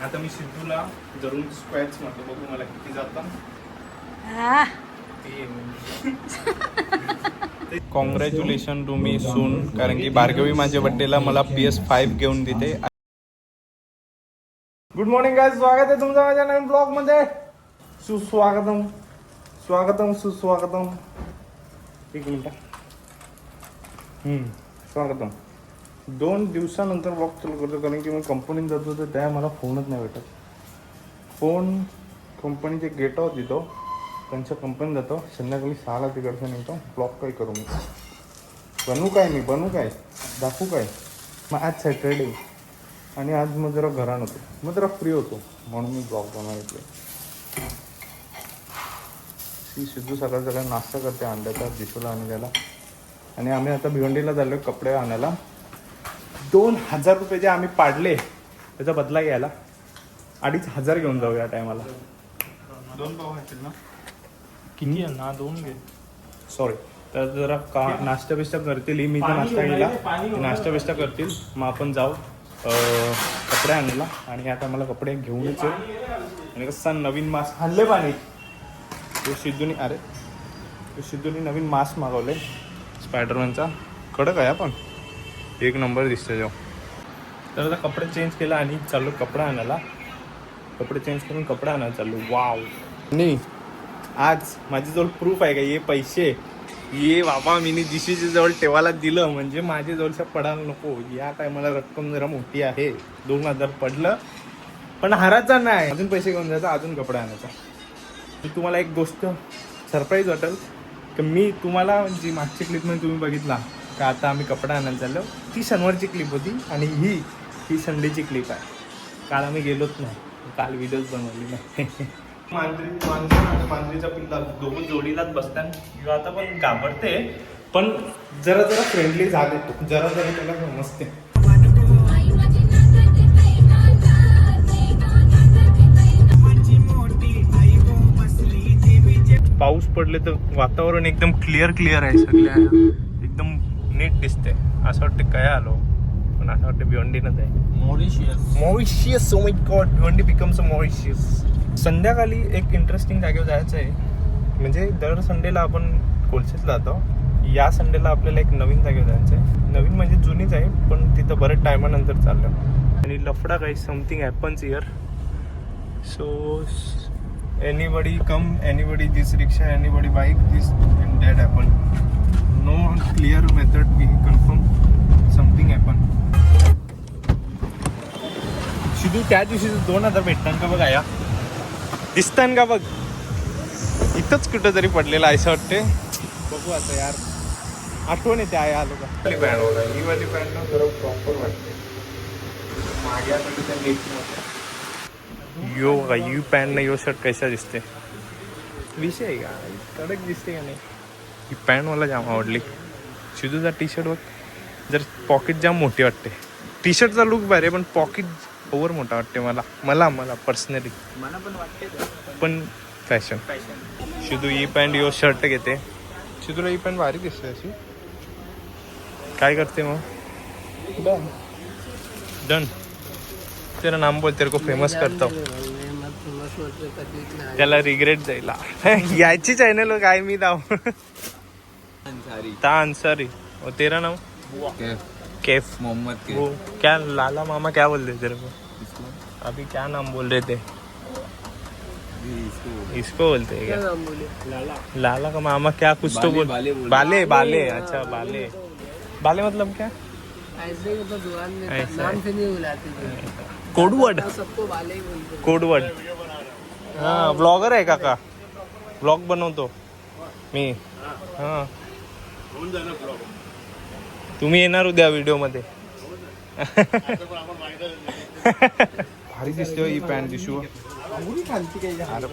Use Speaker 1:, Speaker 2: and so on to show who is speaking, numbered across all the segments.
Speaker 1: आता मी सिद्धूला जरूर स्क्वॅच म्हटलं, बघू मला किती जातं. कॉंग्रॅच्युलेशन टू मी सून, कारण की भार्गवी माझ्या बड्डेला मला PS5 घेऊन देते. गुड मॉर्निंग गाइस, स्वागत आहे तुमचं माझ्या नवीन ब्लॉग मध्ये. सुस्वागतम, स्वागतम, सुस्वागतम. एक मिनिट. स्वागतम. 2 दिवसानंतर ब्लॉग चालू करतो, कारण की मी कंपनीत जातो तर त्या मला फोनच नाही भेटत. फोन कंपनीचे गेट आउट देतो, त्यांच्या कंपनीत जातो, संध्याकाळी 6ला तिकडचं निघतो. ब्लॉग काय करू मी, बनवू काय दाखवू काय. मग आज सॅटर्डे आणि आज मग जरा घरात होतो, मग जरा फ्री होतो, म्हणून मी ब्लॉग बनवायचे. सिद्धू सकाळ सकाळी नाश्ता करते अंड्याचा, दिसूला आणि त्याला. आणि आम्ही आता भिवंडीला चाललो कपडे आणायला. 2000 रुपये जे आम्ही पाडले त्याचा बदला घ्यायला 2500 घेऊन जाऊ या टायमाला. 2 पाव असतील ना, किती आहे ना, 2 घे. सॉरी. तर जरा नाश्ता बिष्टा करतील, मी तर नाश्ता केला, नाश्ता बिष्टा करतील, मग आपण जाऊ कपडे आणायला. आणि आता मला कपडे घेऊनच येऊ. आणि कसा नवीन मास्क हल्ले पाणी सिद्धूनी नवीन मास्क मागवले स्पायडरमॅनचा. कडक आहे पण एक नंबर दिसतो जो. तर आता कपडे चेंज केला आणि चाललो कपडा आणायला. कपडे चेंज करून कपडा आणायला चाललो. वाव. नाही आज माझ्याजवळ प्रूफ आहे का, ये पैसे ये बाबा मी दिशीच्या जवळ ठेवायला दिलं, म्हणजे माझ्या जवळच्या पडायला नको. या टायमाला रक्कम जरा मोठी आहे, 2000 पडलं, पण हारायचा नाही. अजून पैसे घेऊन जायचा, अजून कपडा आणायचा. तुम्हाला एक गोष्ट सरप्राईज वाटेल की मी तुम्हाला जी मागच्या क्लिपमध्ये तुम्ही बघितला का आता आम्ही कपडा आणायला चाललो, ती शनिवारची क्लिप होती आणि ही संडेची क्लिप आहे. काल आम्ही गेलोच नाही, काल व्हिडिओज बनवली नाही. मांजर आणि मांजरीचा पिल्ला दोघं जोडीलाच बसतात. किंवा आता पण घाबरते, पण जरा फ्रेंडली झाले, जरा त्याला समजते. पाऊस पडले तर वातावरण एकदम क्लिअर आहे, सगळ्या एकदम नीट दिसते. असं वाटतं काय आलो, पण असं वाटतं भिवंडीनच आहे. Mauritius. Oh my God, Bhiwandi becomes a Mauritius. संध्याकाळी एक इंटरेस्टिंग जागेवर जायचं आहे. म्हणजे दर संडेला आपण कोलशेतला जातो, या संडेला आपल्याला एक नवीन जागेवर जायचं आहे. नवीन म्हणजे जुनीच आहे, पण तिथं बऱ्याच टायमानंतर चाललं. आणि लफडा काही something happens here. So anybody come, anybody this rickshaw, anybody bike, this and that happen. No clear method we confirm something happen. Sidhu त्या दिवशी 2000 भेटतात का बघ, आया दिसतात का बघ, इथंच कुठं तरी पडलेलं आहे असं वाटते. बघू आता यार, आठवण येते आया आलो का. पॅन्ट होता, ही वाली पॅन्ट ना जरा प्रॉपर वाटते. मागे आता त्या नीट नव्हत्या. यो बघा, यू पॅन्ट ना यो शर्ट कैसा दिसते, विषय आहे का, कडक दिसते का नाही. ही पॅन्ट मला जाम आवडली. सिद्धूचा टी शर्ट बघ, जर पॉकेट जाम मोठी वाटते. टी शर्टचा लुक भारी, पण पॉकेट ओव्हर मोठा वाटते मला पर्सनली. मला पण वाटते, पण फॅशन. सिद्धू ही पॅन्ट यो शर्ट घेते. सिद्धूला ही पॅन्ट भारी दिसते अशी. काय करते मग, डन. तेरा नाम बोल, तेरे को फेमस करता हूँ. त्याला रिग्रेट जायला याची चॅनल काय मी दाव अंसारी. और तेरा नाम कैफ मोहम्मद. वो क्या लाला मामा क्या बोल रहे तेरे को अभी, क्या नाम बोल रहे थे. इसको बोलते हैं क्या, लाला का मामा क्या कुछ तो बोल. बाले. अच्छा बाले मतलब क्या, ऐसे नाम से नहीं बुलाते, कोडवर्ड. हाँ, ब्लॉगर आहे काका, ब्लॉग बनवतो मी. हां, तुम्ही येणार उद्या व्हिडिओ मध्ये. भारी दिसते ही पॅन्ट दिसू.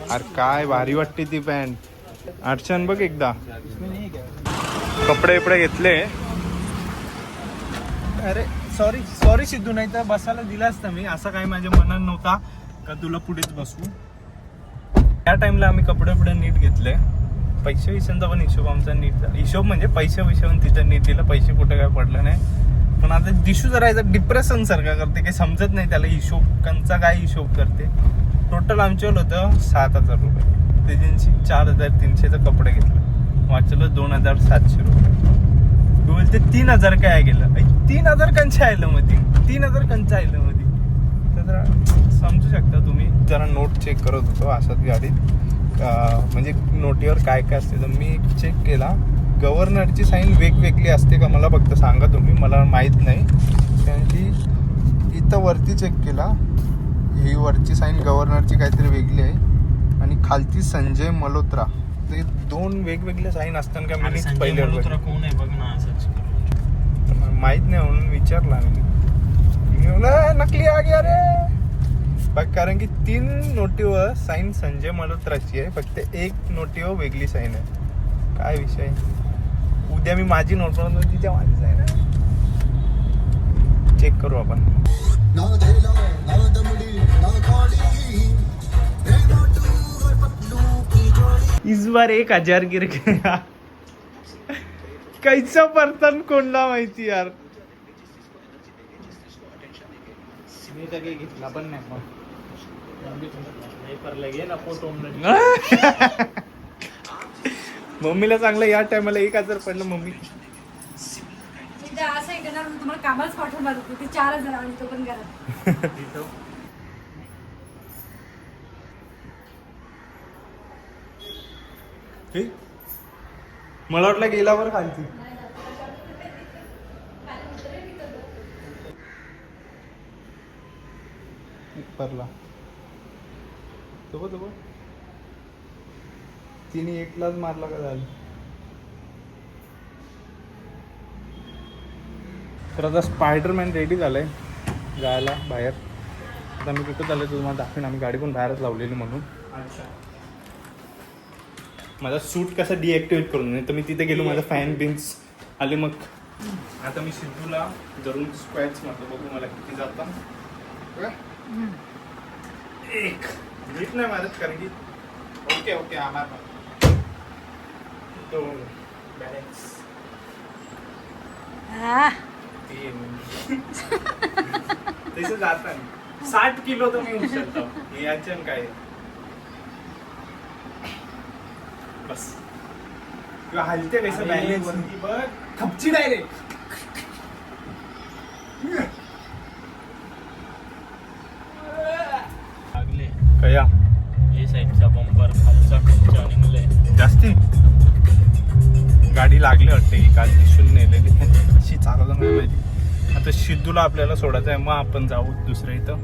Speaker 1: अरे काय भारी वाटते ती पॅन्ट. 800 बघ एकदा. कपडे घेतले. अरे सॉरी सिद्धू, नाही तर बसायला दिला असता मी. असं काही माझ्या मनात नव्हता का तुला पुढेच बसवू. त्या टाइमला आम्ही कपडे नीट घेतले. पैसे विषयांचा पण हिशोब आमचा नीट, हिशोब म्हणजे पैसे तिथं नीट दिलं. पैसे कुठे काय पडलं नाही. पण आता दिशू जरा याचा डिप्रेशन सारखा करते, काही समजत नाही त्याला हिशोब कंचा काय हिशोब करते. टोटल आमच्यावर होतं 7,000 रुपये. त्याच्याशी 4,300चं कपडे घेतलं, वाचलं 2,700 रुपये. तू बोलते 3,000 काय गेलं, 3,000 कंचा आलं मध्ये, 3,000 कंचा आलं मध्ये. तर जरा समजू शकता तुम्ही. जरा नोट चेक करत होतो अशाच गाडीत, म्हणजे नोटीवर काय काय असते. तर मी चेक केला, गव्हर्नरची साईन वेगवेगळी असते का मला फक्त सांगा तुम्ही, मला माहीत नाही. कारण की इथं वरती चेक केला, ही वरची साईन गव्हर्नरची काहीतरी वेगळी आहे आणि खालची संजय मल्होत्रा. ते 2 वेगवेगळे साईन असतात का? मी पहिले
Speaker 2: कोण आहे बघ ना,
Speaker 1: माहीत नाही म्हणून विचारला मी बोला नकली आ गया रे बघ. कारण की 3 नोटीवर साईन संजय मल्होत्राची आहे, फक्त 1 नोटीवर वेगळी साईन आहे. काय विषय. उद्या मी माझी नोट बनवतो, तिच्या माझी साईन आहे. चेक करू आपण. इस बार 1,000 गिर गया. कैसा बर्तन कोणला माहिती यार.
Speaker 2: मी तर काही घेतला पण नाही मग.
Speaker 1: मम्मीला चांगलं या टायमाला 1,000 पडलं. मम्मी
Speaker 3: असं आहे का, तुम्हाला कामाच पाठवणार होतो ते 4,000 आणि तो पण घरात.
Speaker 1: मला वाटलं गेल्यावर खालती. परला तो तिने 1लाच मारला का झालं. तर आता स्पायडरमॅन रेडी झालंय जायला बाहेर. आता मी कुठं चाललंय तुम्हाला दाखवेन. आम्ही गाडी पण बाहेरच लावलेली म्हणून. माझा सूट कसा डिॲक्टिवेट करून, नाही तर मी तिथे गेलो माझा फॅन बिन्स आले. मग आता मी सिद्धूला धरून स्क्वॅच मारतो, बघू मला किती जाता. 1 नीट नाही मारत कारण की ओके आभार. 2 बॅलन्स 3 तसं जात नाही. 60 किलो तर मी उचलतो याच्यान काय बस. किंवा हलते कसं बॅलन्स बघ खपची डायरेक्ट. कया
Speaker 2: हे साईडचा बंपर खालचा खर्च निघले
Speaker 1: जास्ती. गाडी लागली वाटते की काल दिसून नेलेली अशी चालवलं नाही माहिती. आता सिद्धूला आपल्याला सोडायचं आहे, मग आपण जाऊ दुसऱ्या इथं.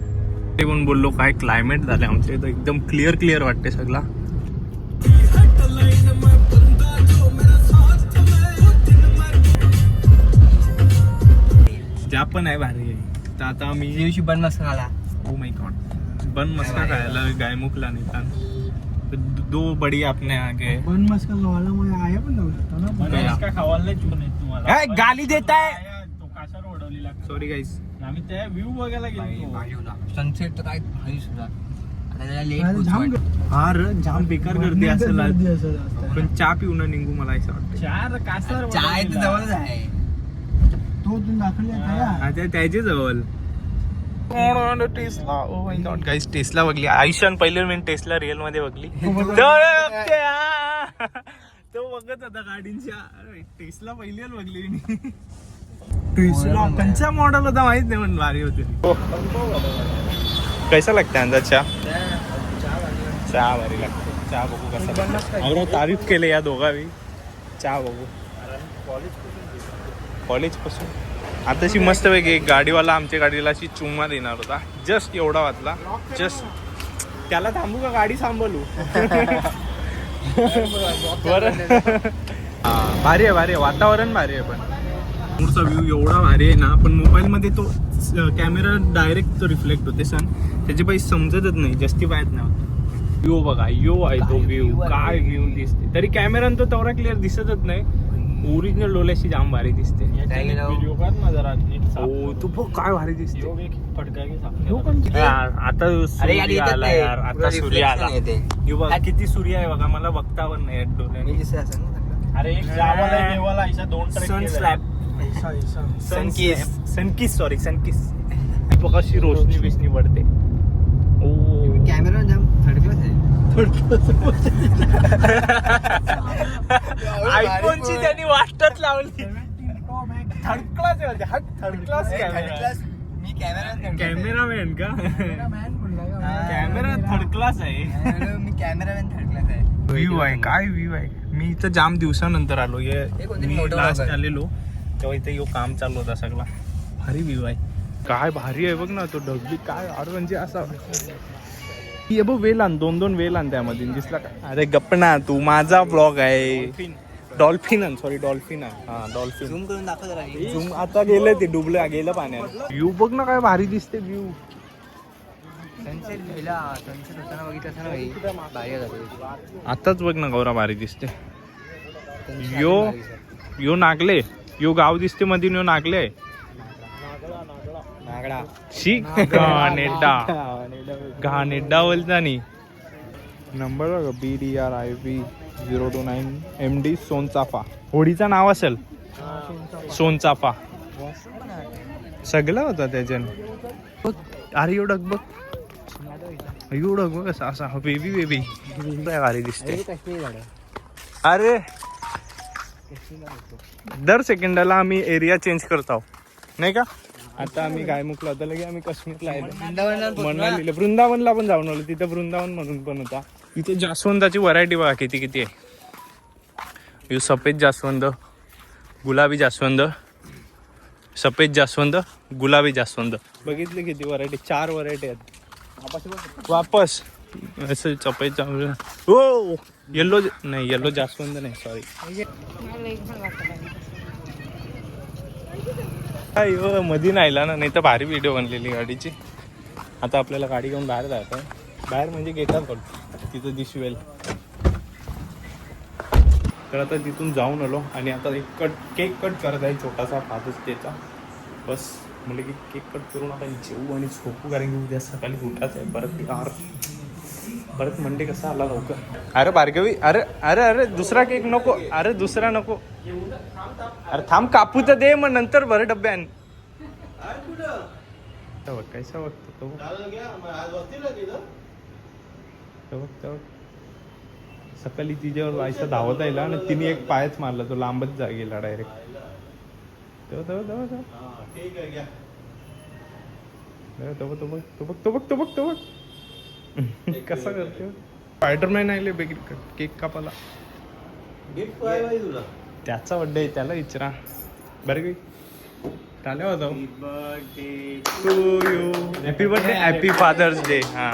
Speaker 1: ते पण बोललो काय क्लायमेट झालं आमच्या इथं, एकदम क्लिअर वाटते सगळा. ज्या पण आहे भारी आहे. तर आता आम्ही
Speaker 2: दिवशी बन मसाला.
Speaker 1: ओ माय गॉड, बन मस्का खायला गायमुखला नेतात. दो बडी आपने आगे
Speaker 2: बन मस्का खावायला मग आया पण जाऊ शकतो ना. बन मस्का खावायला नाही चुन तुम्हाला.
Speaker 1: काय गाली देताय.
Speaker 2: तो काशावर ओढवलेला.
Speaker 1: सॉरी गाईस.
Speaker 2: आम्ही त्या व्ह्यू बघायला गेलो.
Speaker 4: सनसेट तर काय भारी सुद्धा. आता लेट
Speaker 1: हा र जाम बेकार गर्दी असेल. पण चहा पिऊन निघू मला असं वाटतं.
Speaker 2: 4 कासार
Speaker 4: चाय तर जवळच आहे.
Speaker 2: तो तुम्ही दाखवले
Speaker 1: आता त्याच्या जवळ Tesla. Oh my God guys, Tesla बघली. आयुष्यात पहिली मी टेस्ला रिअल मध्ये बघली. तो बघत होता गाडींच्या. टेस्ला पहिली बघली मी. टेस्ला कोणच्या मॉडेल होता माहित नाही, पण भारी होते. कैसा लागते अंदाज चहा भारी लागते. चहा बघू कसा. अरे तारीफ केले या दोघांनी. चहा बघू कॉलेज पासून. आताशी मस्त पैकी गाडीवाला आमच्या गाडीला अशी चुम्मा देणार होता. जस्ट एवढा वाचला. जस्ट त्याला थांबू का गाडी सांभाळू. बरं भारी आहे वातावरण भारी आहे. पण समोरचा व्ह्यू एवढा भारी आहे ना, पण मोबाईलमध्ये तो कॅमेरा डायरेक्ट तो रिफ्लेक्ट होते सण. त्याचे पैसे समजतच नाही, जास्ती पाहत नाही. व्ह्यू बघा, यो आहे तो व्ह्यू. काय व्ह्यू दिसते तरी कॅमेरानं तो तेवढा क्लिअर दिसतच नाही. ओरिजिनल डोल्याशी जाम भारी दिसते. तू बघ काय भारी दिसते. आता सूर्य आला यार. आता सूर्य आला. बघा किती सूर्य आहे बघा. मला बघता पण नाही डोळ्याने.
Speaker 2: अरे एक जावाला देवाला अशा 2 ट्रॅक
Speaker 1: सन स्लॅब सनकिस सॉरी सनकिस बघ अशी रोशनी बिशनी पडते. ओ
Speaker 4: कॅमेरा जाम थर्ड क्लास आहे.
Speaker 1: आयफोनची त्यांनी वाटच लावली. थर्ड क्लास आहे, थर्ड क्लास
Speaker 4: मी
Speaker 1: कॅमेरामॅन का? कॅमेरा थर्ड क्लास आहे.
Speaker 4: मी कॅमेरामॅन थर्ड क्लास आहे.
Speaker 1: व्ह्यू आहे, काय व्ह्यू आहे. मी इथं जाम दिवसानंतर आलो. मी लास्ट आलेलो तेव्हा इथे यो काम चालू होता सगळा. भारी व्ह्यू आहे, काय भारी आहे बघ ना. तो ढगबी काय अरे म्हणजे असा हे बघ वेल आण, 2 वेल आण त्यामध्ये दिसला का? अरे गप्प ना तू, माझा ब्लॉग आहे. डॉल्फिन सॉरी डॉल्फिन आहे. हा डॉल्फिन
Speaker 4: झूम करून दाखव जरा.
Speaker 1: झूम आता गेलं ते डुबलं गेलं पाण्यात. व्ह्यू बघ ना काय भारी दिसते व्ह्यू.
Speaker 4: सनसेट घ्यायला सनसेट होताना बघितलं असं ना भाई भारी झालं.
Speaker 1: आताच बघ ना गौरा भारी दिसते. यो नागले, यो गाव दिसते मध्ये यो नागले.
Speaker 4: नागडा
Speaker 1: शी घाणेड्डा घाणेड्डा बोलता नी. नंबर बघा BDRIV 029 MD सोनचाफा. होडीचं नाव असेल सोनचाफा. सगळं होता त्याच्यानं. अरे एवढं बघ, एवढं बघ असं असा बेबी भारी दिसते. अरे दर सेकंडाला आम्ही एरिया चेंज करतो नाही का. आता आम्ही गायमुखला होता लगे आम्ही काश्मीरला आहे. मनालीला वृंदावनला पण जाऊन आलो. तिथं वृंदावन म्हणून पण होता. इथे जास्वंदाची व्हरायटी बघा किती आहे. यो सफेद जास्वंद, गुलाबी जास्वंद, सफेद जास्वंद, गुलाबी जास्वंद. बघितले किती व्हरायटी, 4 व्हरायटी आहेत. वापस असं सफेद हो येल्लो नाही, येल्लो जास्वंद नाही सॉरी. काय मधी नाहीला ना, नाही तर भारी व्हिडिओ बनलेली गाडीची. आता आपल्याला गाडी घेऊन बाहेर जायचं आहे. बाहेर म्हणजे गेटात पडतो तिथं दिसवेल. तर आता तिथून जाऊन आलो आणि आता एक केक कट करत आहे छोटासा फादर्स डेचा. बस म्हणजे की केक कट करून आता जेवू आणि झोपू, कारण की उद्या सकाळी उठायचं आहे परत मंडे कसा आला लवकर. अरे भार्गवी अरे अरे अरे दुसरा केक नको, अरे दुसरा नको. अरे थांब कापू तर दे, मग नंतर भर डब्यान. कैसा बघतो तो सकाळी तिच्यावर व्हायचा धावत आहे आणि तिने एक पायच मारला, तो लांबच गेला डायरेक्ट. तो बघ कसा करतो. स्पायडरमॅन आहे बेगी केक कापाला. त्याचा बर्थडे आहे, त्याला विचारा. बरं काही चालेल होता. Happy birthday, happy father's day. हा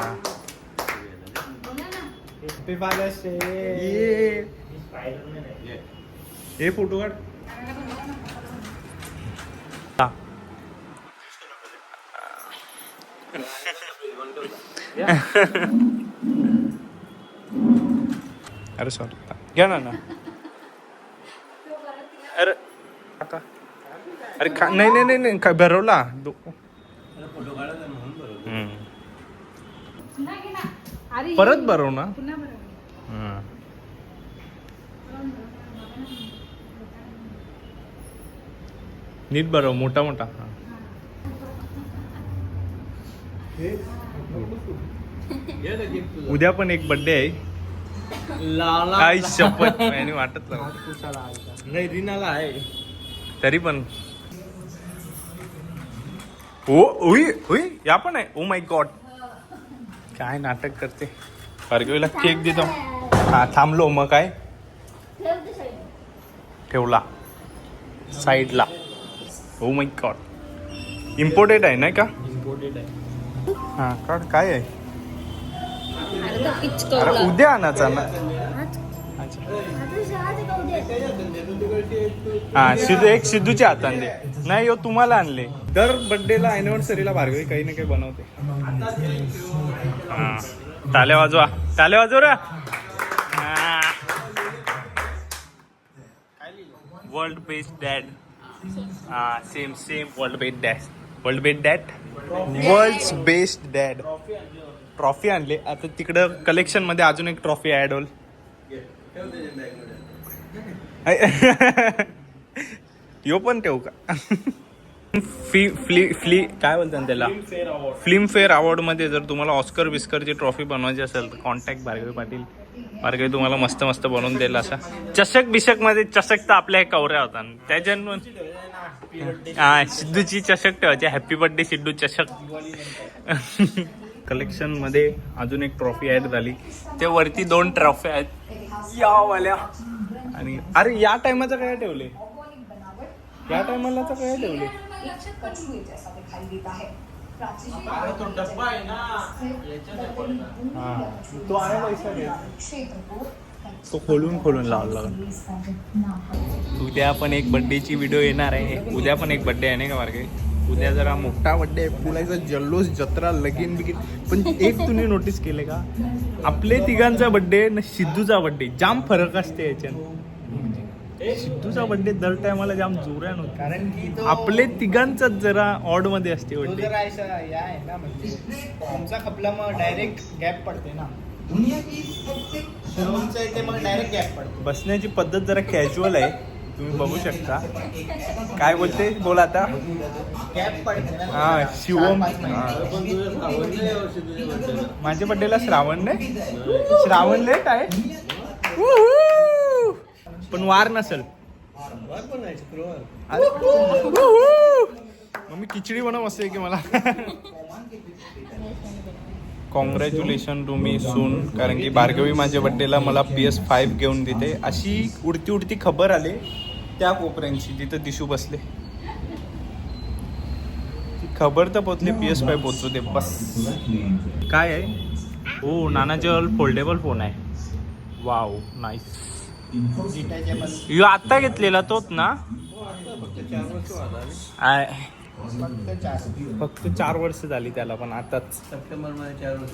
Speaker 1: हॅपी फादर्स डे. हे फोटो काढ. अरे सॉरी घ्या ना. अरे काका अरे नाही काय भरवला. परत भरव ना. नीट भरव, मोठा मोठा. उद्या पण एक बर्थडे आहे. आई शपथ याने वाटत नाही. रिनाला आहे तरी पण. या पण आहे. ओ माय गॉड काय नाटक करते. भार्गवीला केक देतो. हा थांबलो मग काय ठेवला साईडला. ओ माय गॉड इम्पोर्टेड आहे नाही का. इम्पोर्टेड आहे. हा काढ काय आहे. अरे उद्या आणायचा ना. हा एक सिद्धूच्या हाताने दे. नाही हो तुम्हाला आणले. दर बर्थडेला अॅनिव्हर्सरीला भार्गवी काही ना काही बनवते. हा टाल्या वाजवा, टाल्या वाजव रे. World best dad. हा same world best dad. World best dad. Trophy आणले. आता तिकडं कलेक्शन मध्ये अजून एक ट्रॉफी ऍड होईल. यो पण ठेवू का? काय बोलतात त्याला, फिल्मफेअर अवॉर्ड मध्ये जर तुम्हाला ऑस्कर बिस्करची ट्रॉफी बनवायची असेल तर कॉन्टॅक्ट भार्गवी पाटील. भार्गवी तुम्हाला मस्त मस्त बनवून देईल. असा चषक बिशक मध्ये, चषक तर आपल्या कवऱ्या होता त्याच्यानं. हा, सिद्धूची चषक ठेवायची, हॅपी बर्थडे सिद्धू चषक. कलेक्शन मध्ये अजून एक ट्रॉफी ऍड झाली, ते वरती 2 ट्रॉफी आहेत या वाल्या. आणि अरे या टायमाचं काय ठेवले, या टायमाला तर काय ठेवले. तो डब्बा आहे ना, तो आहे पैसा घे, तो खोलून लावला. उद्या पण एक बर्थडेची व्हिडिओ येणार आहे. उद्या पण एक बर्थडे आहे नाही का मार्गे. उद्या जरा मोठा बर्थडे आहे, फुलायचा जल्लोष, जत्रा, लगीन बिगीन. पण एक तुम्ही नोटीस केले का, आपले तिघांचा बर्थडे ना सिद्धूचा बर्थडे जाम फरक असते याच्यात. सिद्धूचा बर्थडे दर टायमाला जाम जोरान होतो, कारण की आपले तिघांचाच जरा ऑड मध्ये असते बर्थडे.
Speaker 2: आहे ना, म्हणजे आमचा खपला मग डायरेक्ट गॅप पडते ना, सर्वांचा इथे मग डायरेक्ट गॅप पडते.
Speaker 1: बसण्याची पद्धत जरा कॅज्युअल आहे, तुम्ही बघू शकता. काय बोलते, बोल आता.
Speaker 2: गॅप पडते ना.
Speaker 1: हा, शिवम. माझ्या बड्डेला श्रावण नाही, श्रावण लेट आहे. पण वार नसेल. मग मी खिचडी बनव असते की मला. कॉंग्रॅच्युलेशन टू मी सून, कारण की भार्गवी माझ्या बड्डेला मला PS5 घेऊन देते अशी उडती उडती खबर आली त्या कोपऱ्यांची जिथं दिशू बसले. खबर तर पोचली, PS5 पोचतो ते बस. काय आहे, हो नानाच्या फोल्डेबल फोन आहे. Wow, nice. यो आत्ता घेतलेला तोच ना. फक्त 4 वर्ष झाली त्याला, पण आताच
Speaker 4: सप्टेंबर मध्ये 4 वर्ष.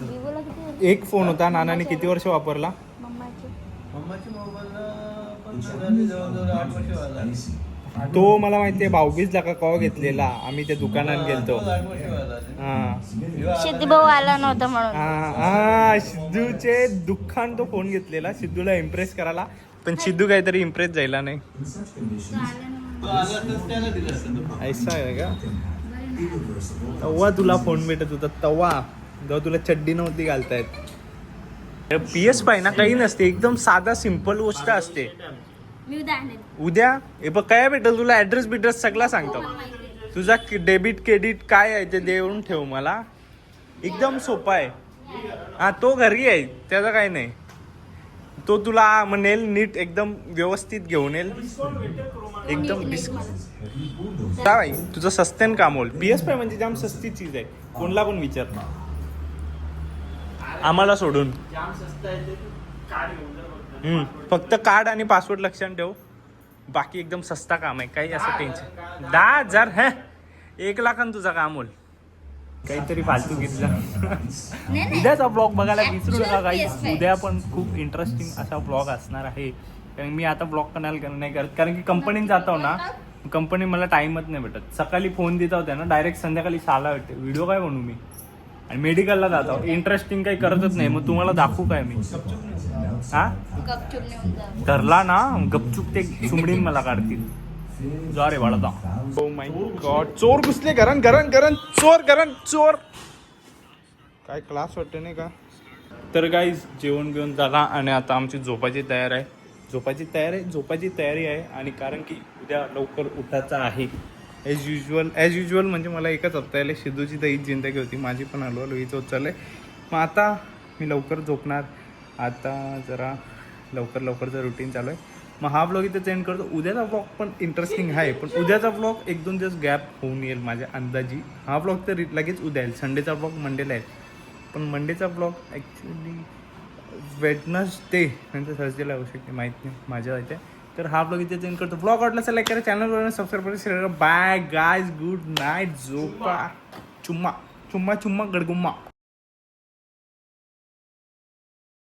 Speaker 1: एक फोन होता नानाने किती वर्ष वापरला.
Speaker 4: मम्माची मोबाईलला पण जवळजवळ 8 वर्ष झाला.
Speaker 1: तो मला माहितीये, भाऊबीजला का कवा घेतलेला, आम्ही त्या दुकानात गेलतो.
Speaker 3: सिद्धूभाऊ आला नव्हता म्हणून.
Speaker 1: हा, सिद्धूचे दुःखान तो फोन घेतलेला सिद्धूला इम्प्रेस करायला, पण सिद्धू काहीतरी इम्प्रेस जायला नाही. ऐसा आहे का, तेव्हा तुला फोन भेटत होता, तेव्हा तुला चड्डी नव्हती घालतायत. PS5 ना काही नसते, एकदम साधा सिंपल गोष्ट असते. उद्या हे बघ काय भेटेल तुला, ऍड्रेस बिड्रेस सगळा सांगतो. तुझा डेबिट क्रेडिट काय आहे ते देऊन ठेव मला, एकदम सोपा आहे. हा, तो घरी आहे त्याचा काही नाही, तो तुला म्हणेल नीट एकदम व्यवस्थित घेऊन येईल एकदम. भाई तुझं सस्तेन काम होईल. PS5 म्हणजे जाम सस्ती चीज आहे, कोणला पण विचार आम्हाला सोडून. फक्त कार्ड आणि पासवर्ड लक्षात ठेव, बाकी एकदम सस्ता काम आहे, काही असं टेन्शन. 10,000 हे 1 लाखान तुझं काम होईल. काहीतरी फालतू घेतला. उद्याचा ब्लॉग बघायला विसरू नका गाईस. उद्या पण खूप इंटरेस्टिंग असा ब्लॉग असणार आहे, कारण मी आता ब्लॉग करायला नाही करत, कारण की कंपनीत जातो ना, कंपनी मला टाइमच नाही भेटत. सकाळी फोन देता होत्या ना, डायरेक्ट संध्याकाळी 6ला भेटते. व्हिडिओ काय बनवू मी, आणि मेडिकलला जातो, इंटरेस्टिंग काही करतच नाही. मग तुम्हाला दाखवू काय मी. हा, धरला ना गपचूप ते चुमडीन मला काढतील. जा रे बाळा. ओ माय गॉड, चोर घुसले घरन घरन घरन, चोर घरन चोर. काय क्लास वाटते नाही का. तर गाईज जेवण बिवण झाला आणि आता आमची झोपाची तयारी आहे. आणि कारण की उद्या लवकर उठायचं आहे ॲज युजल म्हणजे मला एकच हप्ता यायला. सिद्धूची तर हीच जिंदगी होती, माझी पण हळूहळू हीच होत चाललंय. मग आता मी लवकर झोपणार. आता जरा लवकरचं रुटीन चालू आहे. मग हा ब्लॉग इथं एंड करतो. उद्याचा ब्लॉग पण इंटरेस्टिंग आहे, पण उद्याचा ब्लॉग 1-2 दिवस गॅप होऊन येईल माझ्या अंदाजी. हा ब्लॉग तर लगेच उद्या येईल. संडेचा ब्लॉग मंडेला आहे, पण मंडेचा ब्लॉग ॲक्च्युली वेडनेसडे नंतर थर्सडेला होऊ शकते, माहीत नाही, माझ्या इथे. तर हा ब्लॉग इथे एंड करतो. ब्लॉग आवडला तर लाईक करा, चॅनलवर सबस्क्राईब करा, शेअर करा. बाय गाईज, गुड नाईट, झोपा, चुम्मा चुम्मा चुम्मा गडगुम्मा.